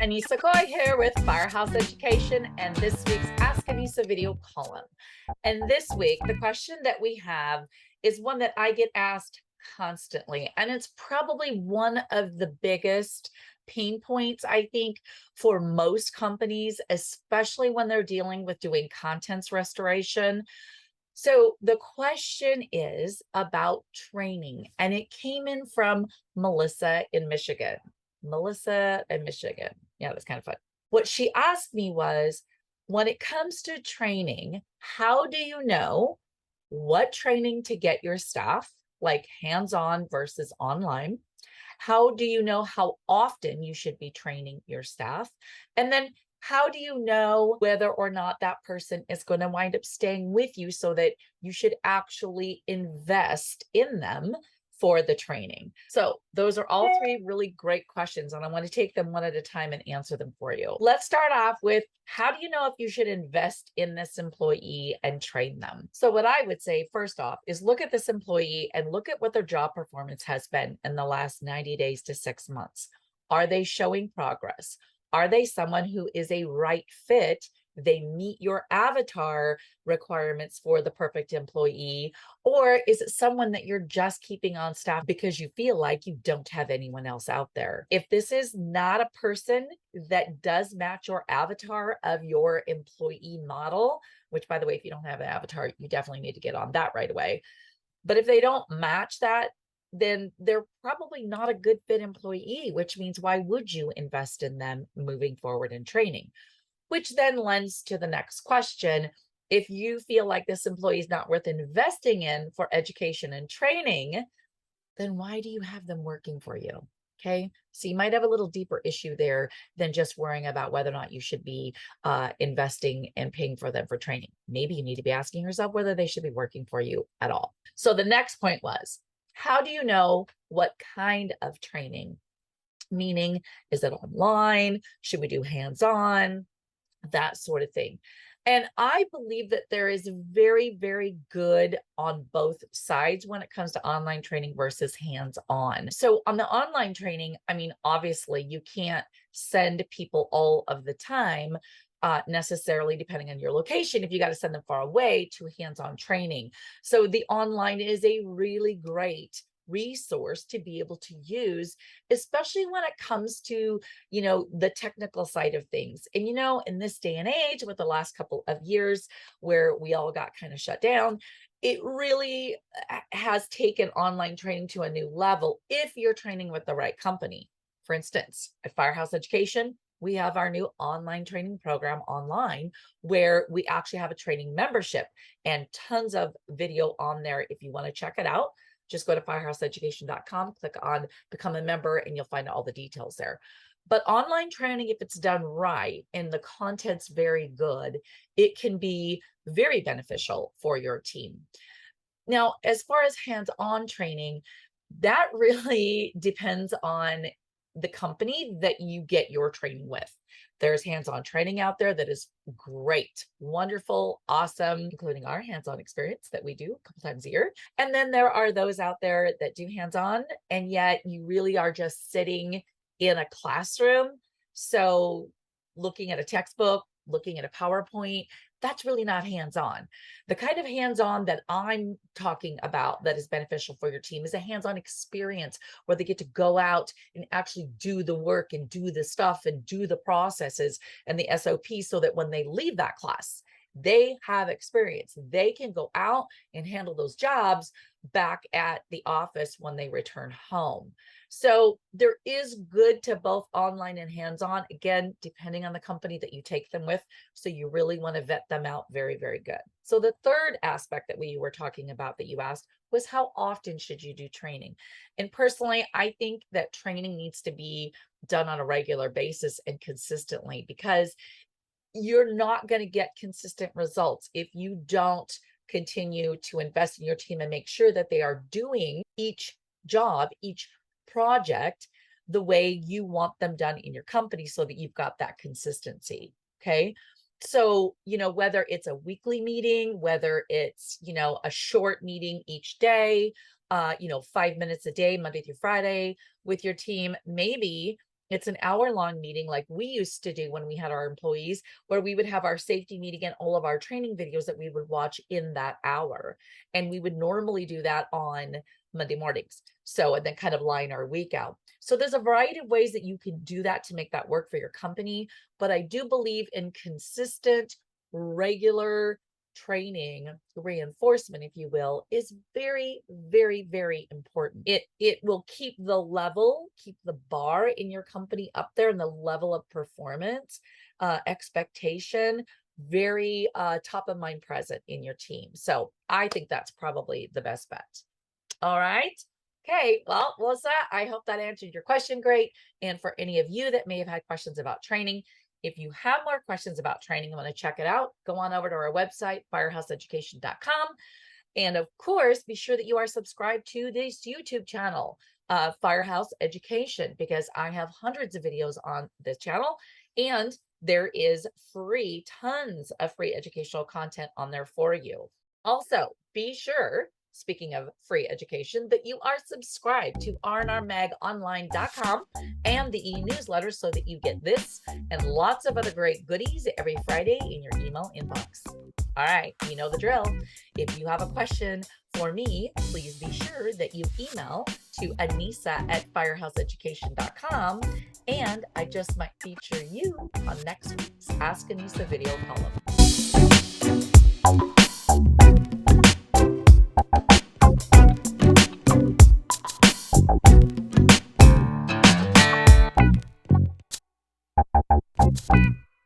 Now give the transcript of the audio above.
Anissa Goy here with Firehouse Education and this week's Ask Anissa video column. And this week, the question that we have is one that I get asked constantly, and it's probably one of the biggest pain points, I think, for most companies, especially when they're dealing with doing contents restoration. So the question is about training, and it came in from Melissa in Michigan. Melissa in Michigan. Yeah, that's kind of fun. What she asked me was, when it comes to training, how do you know what training to get your staff, like hands-on versus online? How do you know how often you should be training your staff? And then how do you know whether or not that person is going to wind up staying with you so that you should actually invest in them for the training? So those are all three really great questions, and I want to take them one at a time and answer them for you. Let's start off with, how do you know if you should invest in this employee and train them? So what I would say first off is look at this employee and look at what their job performance has been in the last 90 days to 6 months. Are they showing progress? Are they someone who is a right fit? They meet your avatar requirements for the perfect employee? Or is it someone that you're just keeping on staff because you feel like you don't have anyone else out there? If this is not a person that does match your avatar of your employee model, which, by the way, if you don't have an avatar, you definitely need to get on that right away. But if they don't match that, then they're probably not a good fit employee, which means why would you invest in them moving forward in training? Which then lends to the next question. If you feel like this employee is not worth investing in for education and training, then why do you have them working for you? Okay, so you might have a little deeper issue there than just worrying about whether or not you should be investing and paying for them for training. Maybe you need to be asking yourself whether they should be working for you at all. So the next point was, how do you know what kind of training? Meaning, is it online? Should we do hands-on? That sort of thing. And I believe that there is very, very good on both sides when it comes to online training versus hands-on. So on the online training, I mean, obviously you can't send people all of the time, necessarily, depending on your location, if you got to send them far away, to hands-on training. So the online is a really great resource to be able to use, especially when it comes to, the technical side of things. And, in this day and age, with the last couple of years where we all got kind of shut down, it really has taken online training to a new level if you're training with the right company. For instance, at Firehouse Education, we have our new online training program online where we actually have a training membership and tons of video on there. If you want to check it out, just go to firehouseeducation.com, click on become a member, and you'll find all the details there. But online training, if it's done right and the content's very good, it can be very beneficial for your team. Now, as far as hands-on training, that really depends on the company that you get your training with. There's hands-on training out there that is great, wonderful, awesome, including our hands-on experience that we do a couple times a year. And then there are those out there that do hands-on, and yet you really are just sitting in a classroom. So looking at a textbook, looking at a PowerPoint, that's really not hands-on. The kind of hands-on that I'm talking about that is beneficial for your team is a hands-on experience where they get to go out and actually do the work and do the stuff and do the processes and the SOPs, so that when they leave that class, they have experience. They can go out and handle those jobs back at the office when they return home. So there is good to both online and hands-on, again, depending on the company that you take them with. So you really want to vet them out very, very good. So the third aspect that we were talking about that you asked was, how often should you do training? And personally, I think that training needs to be done on a regular basis and consistently, because you're not going to get consistent results if you don't continue to invest in your team and make sure that they are doing each job, each project, the way you want them done in your company, so that you've got that consistency. Okay. So, whether it's a weekly meeting, whether it's, a short meeting each day, 5 minutes a day, Monday through Friday with your team, maybe It's an hour-long meeting like we used to do when we had our employees, where we would have our safety meeting and all of our training videos that we would watch in that hour. And we would normally do that on Monday mornings. So, and then kind of line our week out. So there's a variety of ways that you can do that to make that work for your company. But I do believe in consistent, regular training reinforcement, if you will, is very, very, very important. It will keep the level, keep the bar in your company up there, and the level of performance expectation very top of mind present in your team. So I think that's probably the best bet. All right. Okay, well, Melissa, I hope that answered your question great. And for any of you that may have had questions about training, if you have more questions about training and want to check it out, go on over to our website, firehouseeducation.com. And of course, be sure that you are subscribed to this YouTube channel, Firehouse Education, because I have hundreds of videos on this channel, and there is tons of free educational content on there for you. Also, be sure, speaking of free education, that you are subscribed to rnrmagonline.com and the e-newsletter so that you get this and lots of other great goodies every Friday in your email inbox. All right, you know the drill. If you have a question for me, please be sure that you email to anisa@firehouseeducation.com, and I just might feature you on next week's Ask Anisa video column.